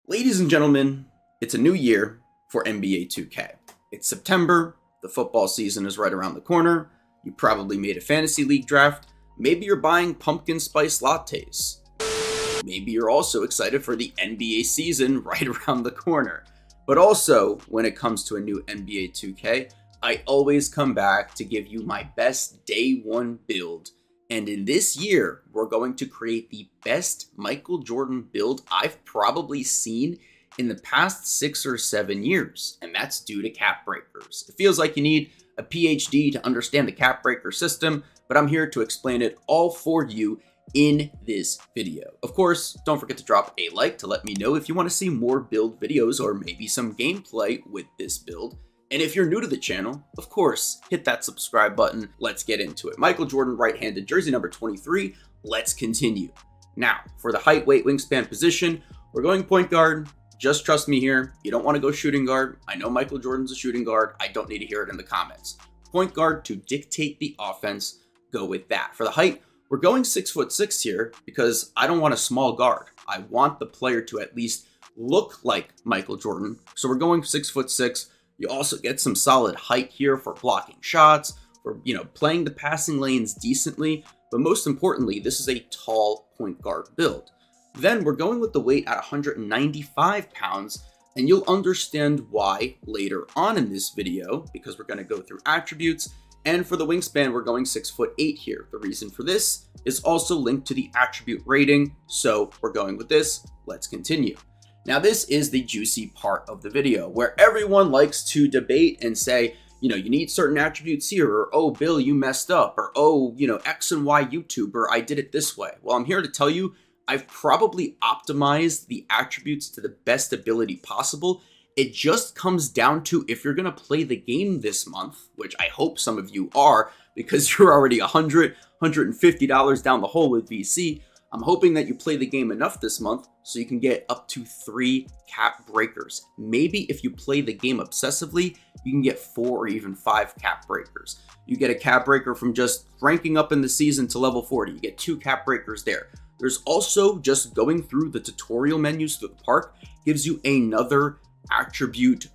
Ladies and gentlemen, it's a new year for NBA 2K. It's September, the football season is right around the corner, you probably made a fantasy league draft, maybe you're buying pumpkin spice lattes. Maybe you're also excited for the NBA season right around the corner. But also, when it comes to a new NBA 2K, I always come back to give you my best day one build. And in this year, we're going to create the best Michael Jordan build I've probably seen in the past 6 or 7 years. And that's due to cap breakers. It feels like you need a PhD to understand the cap breaker system, but I'm here to explain it all for you in this video. Of course, don't forget to drop a like to let me know if you want to see more build videos or maybe some gameplay with this build. And if you're new to the channel, of course, hit that subscribe button. Let's get into it. Michael Jordan, right-handed, jersey number 23. Let's continue. Now, for the height, weight, wingspan position, we're going point guard. Just trust me here. You don't want to go shooting guard. I know Michael Jordan's a shooting guard. I don't need to hear it in the comments. Point guard to dictate the offense. Go with that. For the height, we're going 6'6" here because I don't want a small guard. I want the player to at least look like Michael Jordan. So we're going 6'6". You also get some solid height here for blocking shots, for playing the passing lanes decently, but most importantly, this is a tall point guard build. Then we're going with the weight at 195 pounds, and you'll understand why later on in this video, because we're going to go through attributes. And for the wingspan, we're going 6'8" here. The reason for this is also linked to the attribute rating, so we're going with this. Let's continue. Now, this is the juicy part of the video where everyone likes to debate and say, you need certain attributes here, or, oh, Bill, you messed up, or, oh, X and Y YouTuber, I did it this way. Well, I'm here to tell you, I've probably optimized the attributes to the best ability possible. It just comes down to if you're going to play the game this month, which I hope some of you are, because you're already $100, $150 down the hole with VC. I'm hoping that you play the game enough this month so you can get up to 3 cap breakers. Maybe if you play the game obsessively, you can get 4 or even 5 cap breakers. You get a cap breaker from just ranking up in the season to level 40. You get 2 cap breakers there. There's also just going through the tutorial menus through the park gives you another attribute,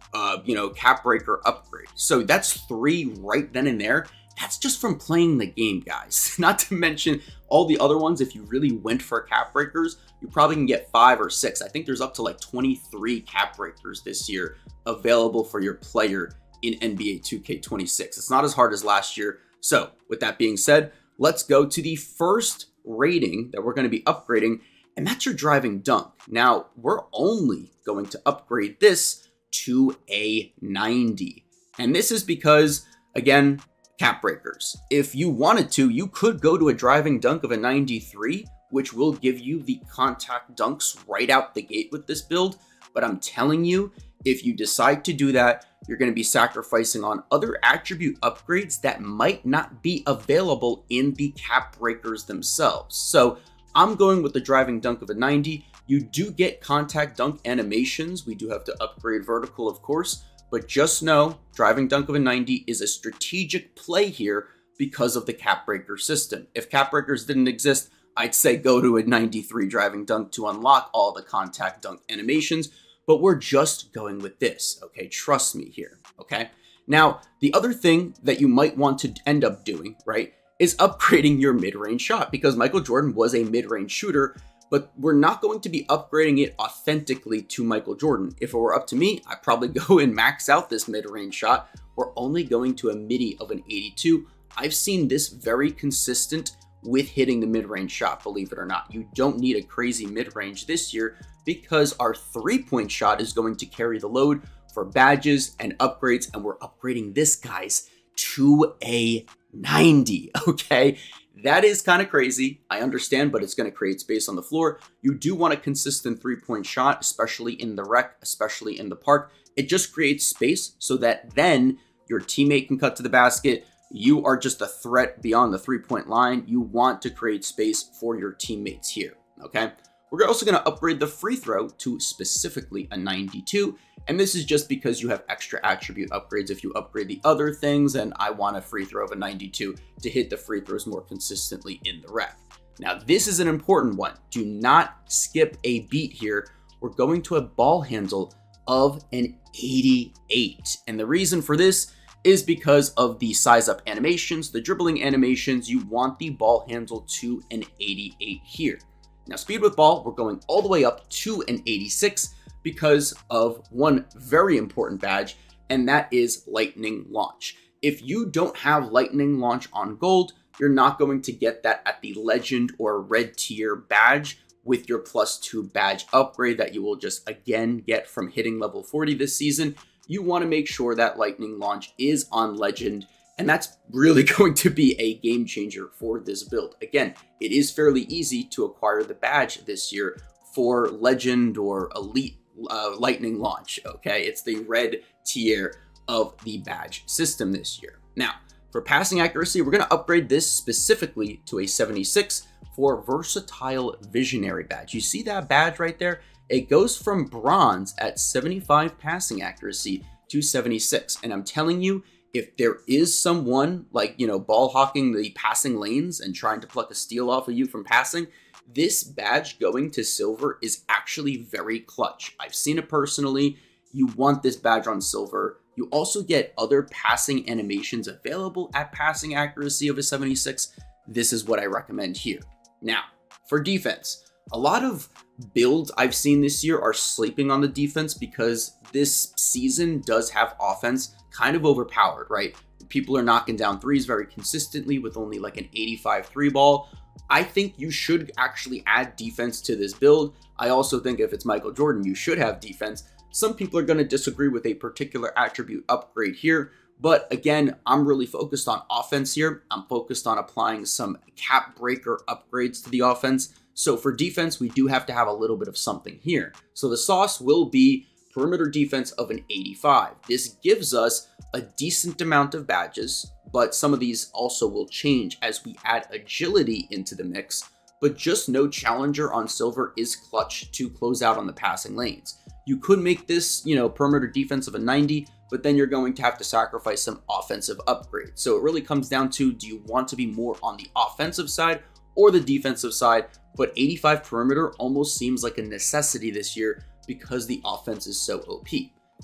cap breaker upgrade. So that's 3 right then and there. That's just from playing the game, guys. Not to mention all the other ones. If you really went for cap breakers, you probably can get 5 or 6. I think there's up to like 23 cap breakers this year available for your player in NBA 2K26. It's not as hard as last year. So with that being said, let's go to the first rating that we're going to be upgrading, and that's your driving dunk. Now, we're only going to upgrade this to a 90. And this is because, again, cap breakers. If you wanted to, you could go to a driving dunk of a 93, which will give you the contact dunks right out the gate with this build. But I'm telling you, if you decide to do that, you're going to be sacrificing on other attribute upgrades that might not be available in the cap breakers themselves. So I'm going with the driving dunk of a 90. You do get contact dunk animations. We do have to upgrade vertical, of course. But just know, driving dunk of a 90 is a strategic play here because of the cap breaker system. If cap breakers didn't exist, I'd say go to a 93 driving dunk to unlock all the contact dunk animations, but we're just going with this, okay? Trust me here, okay? Now, the other thing that you might want to end up doing, right, is upgrading your mid-range shot, because Michael Jordan was a mid-range shooter, but we're not going to be upgrading it authentically to Michael Jordan. If it were up to me, I'd probably go and max out this mid-range shot. We're only going to a midi of an 82. I've seen this very consistent with hitting the mid-range shot, believe it or not. You don't need a crazy mid-range this year because our 3-point shot is going to carry the load for badges and upgrades, and we're upgrading this, guys, to a 90, okay? That is kind of crazy. I understand, but it's going to create space on the floor. You do want a consistent 3-point shot, especially in the rec, especially in the park. It just creates space so that then your teammate can cut to the basket. You are just a threat beyond the 3-point line. You want to create space for your teammates here, okay? We're also going to upgrade the free throw to specifically a 92. And this is just because you have extra attribute upgrades. If you upgrade the other things, and I want a free throw of a 92 to hit the free throws more consistently in the rec. Now, this is an important one. Do not skip a beat here we're going to a ball handle of an 88. And the reason for this is because of the size up animations, the dribbling animations. You want the ball handle to an 88 here. Now, speed with ball, we're going all the way up to an 86 because of one very important badge, and that is lightning launch. If you don't have lightning launch on gold, you're not going to get that at the legend or red tier badge with your +2 badge upgrade that you will just again get from hitting level 40 this season. You want to make sure that lightning launch is on legend, and that's really going to be a game changer for this build. Again, it is fairly easy to acquire the badge this year for legend or elite lightning launch. Okay, it's the red tier of the badge system this year. Now, for passing accuracy, we're going to upgrade this specifically to a 76 for versatile visionary badge. You see that badge right there? It goes from bronze at 75 passing accuracy to 76. And I'm telling you, if there is someone like, ball hawking the passing lanes and trying to pluck a steal off of you from passing, this badge going to silver is actually very clutch. I've seen it personally. You want this badge on silver. You also get other passing animations available at passing accuracy of a 76. This is what I recommend here. Now, for defense, a lot of builds I've seen this year are sleeping on the defense because this season does have offense kind of overpowered, right? People are knocking down threes very consistently with only like an 85 3 ball. I think you should actually add defense to this build. I also think if it's Michael Jordan, you should have defense. Some people are going to disagree with a particular attribute upgrade here, but again, I'm really focused on offense here. I'm focused on applying some cap breaker upgrades to the offense. So for defense, we do have to have a little bit of something here. So the sauce will be perimeter defense of an 85. This gives us a decent amount of badges, but some of these also will change as we add agility into the mix. But just no challenger on silver is clutch to close out on the passing lanes. You could make this, perimeter defense of a 90, but then you're going to have to sacrifice some offensive upgrades. So it really comes down to, do you want to be more on the offensive side or the defensive side? But 85 perimeter almost seems like a necessity this year because the offense is so OP.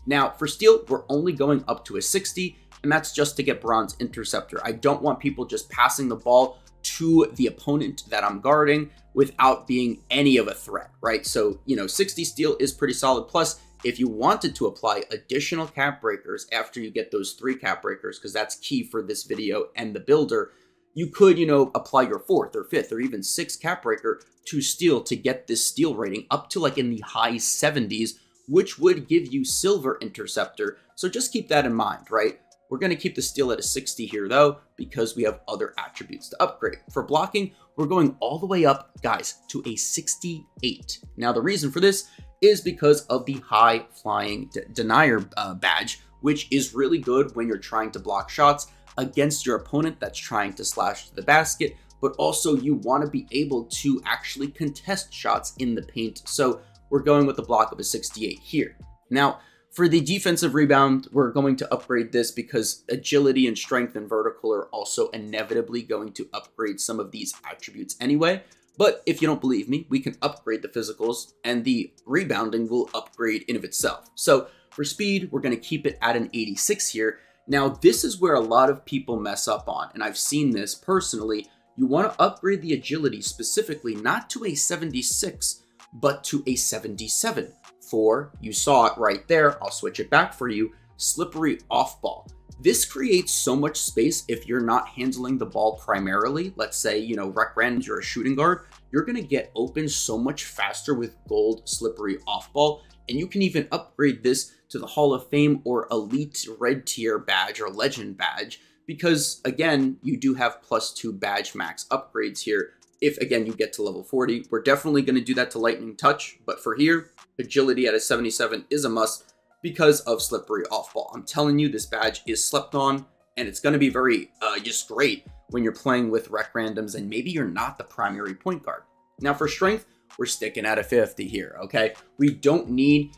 Now for steal, we're only going up to a 60, and that's just to get bronze interceptor. I don't want people just passing the ball to the opponent that I'm guarding without being any of a threat, right? So, 60 steal is pretty solid. Plus, if you wanted to apply additional cap breakers after you get those 3 cap breakers, because that's key for this video and the builder, you could, apply your 4th or 5th or even 6th cap breaker to steal to get this steal rating up to like in the high 70s, which would give you silver interceptor. So just keep that in mind, right? We're going to keep the steal at a 60 here though, because we have other attributes to upgrade. For blocking, we're going all the way up, guys, to a 68. Now the reason for this is because of the high flying denier badge, which is really good when you're trying to block shots against your opponent that's trying to slash to the basket, but also you want to be able to actually contest shots in the paint. So we're going with a block of a 68 here. Now, for the defensive rebound, we're going to upgrade this because agility and strength and vertical are also inevitably going to upgrade some of these attributes anyway. But if you don't believe me, we can upgrade the physicals and the rebounding will upgrade in of itself. So for speed, we're going to keep it at an 86 here. Now, this is where a lot of people mess up on, and I've seen this personally. You want to upgrade the agility specifically, not to a 76, but to a 77. For, you saw it right there, I'll switch it back for you, slippery off ball. This creates so much space if you're not handling the ball primarily. Let's say, rec randoms, you're a shooting guard, you're going to get open so much faster with gold slippery off ball. And you can even upgrade this to the Hall of Fame or elite red tier badge or legend badge, because again, you do have +2 badge max upgrades here. If again, you get to level 40, we're definitely going to do that to lightning touch. But for here, agility at a 77 is a must because of slippery off ball. I'm telling you, this badge is slept on, and it's going to be very just great when you're playing with rec randoms and maybe you're not the primary point guard. Now for strength, we're sticking at a 50 here, okay? We don't need,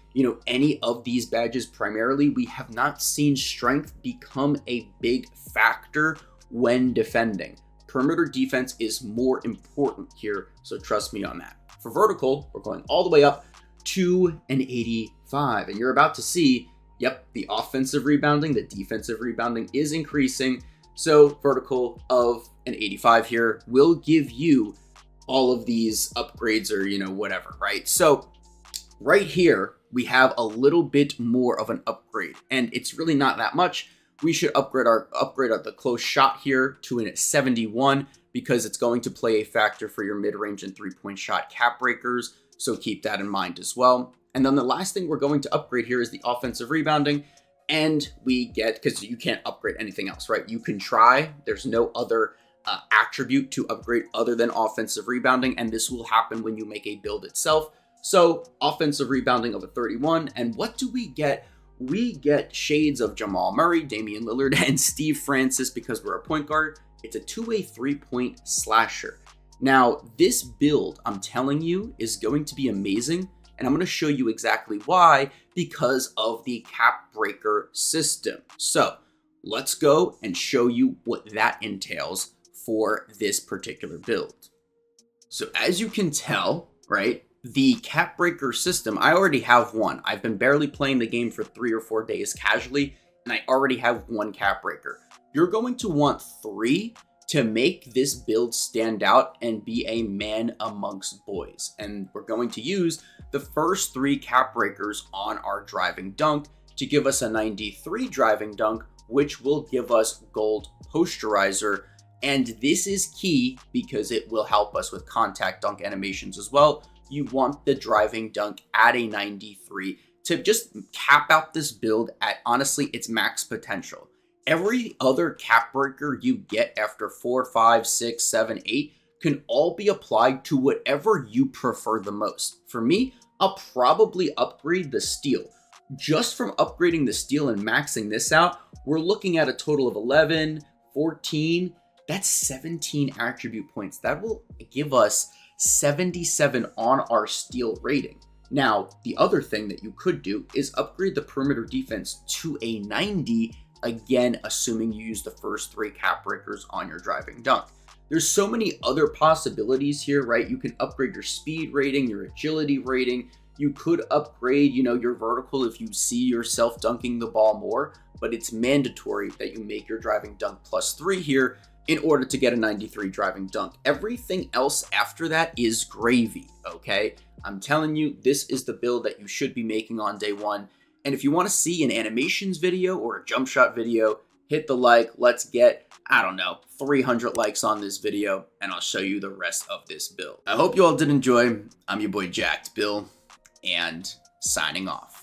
any of these badges primarily. We have not seen strength become a big factor when defending. Perimeter defense is more important here, so trust me on that. For vertical, we're going all the way up to an 85. And you're about to see, yep, the offensive rebounding, the defensive rebounding is increasing. So vertical of an 85 here will give you all of these upgrades or, whatever, right? So right here, we have a little bit more of an upgrade, and it's really not that much. We should upgrade the close shot here to a 71 because it's going to play a factor for your mid-range and three-point shot cap breakers. So keep that in mind as well. And then the last thing we're going to upgrade here is the offensive rebounding. And we get, because you can't upgrade anything else, right? You can try. There's no other attribute to upgrade other than offensive rebounding. And this will happen when you make a build itself. So offensive rebounding of a 31. And what do we get? We get shades of Jamal Murray, Damian Lillard, and Steve Francis because we're a point guard. It's a two-way three-point slasher. Now, this build, I'm telling you, is going to be amazing. And I'm going to show you exactly why, because of the cap breaker system. So let's go and show you what that entails for this particular build. So as you can tell, right, the cap breaker system, I already have one. I've been barely playing the game for 3 or 4 days casually, and I already have one cap breaker. You're going to want 3 to make this build stand out and be a man amongst boys. And we're going to use the first 3 cap breakers on our driving dunk to give us a 93 driving dunk, which will give us gold posterizer. And this is key because it will help us with contact dunk animations as well. You want the driving dunk at a 93 to just cap out this build at, honestly, its max potential. Every other cap breaker you get after 4, 5, 6, 7, 8 can all be applied to whatever you prefer the most. For me, I'll probably upgrade the steal. Just from upgrading the steal and maxing this out, we're looking at a total of 11, 14. That's 17 attribute points. That will give us 77 on our steal rating. Now, the other thing that you could do is upgrade the perimeter defense to a 90, again, assuming you use the first 3 cap breakers on your driving dunk. There's so many other possibilities here, right? You can upgrade your speed rating, your agility rating. You could upgrade, your vertical if you see yourself dunking the ball more, but it's mandatory that you make your driving dunk +3 here in order to get a 93 driving dunk. Everything else after that is gravy, okay? I'm telling you, this is the build that you should be making on day 1. And if you want to see an animations video or a jump shot video, hit the like. Let's get, 300 likes on this video, and I'll show you the rest of this build. I hope you all did enjoy. I'm your boy Jacked Bill, and signing off.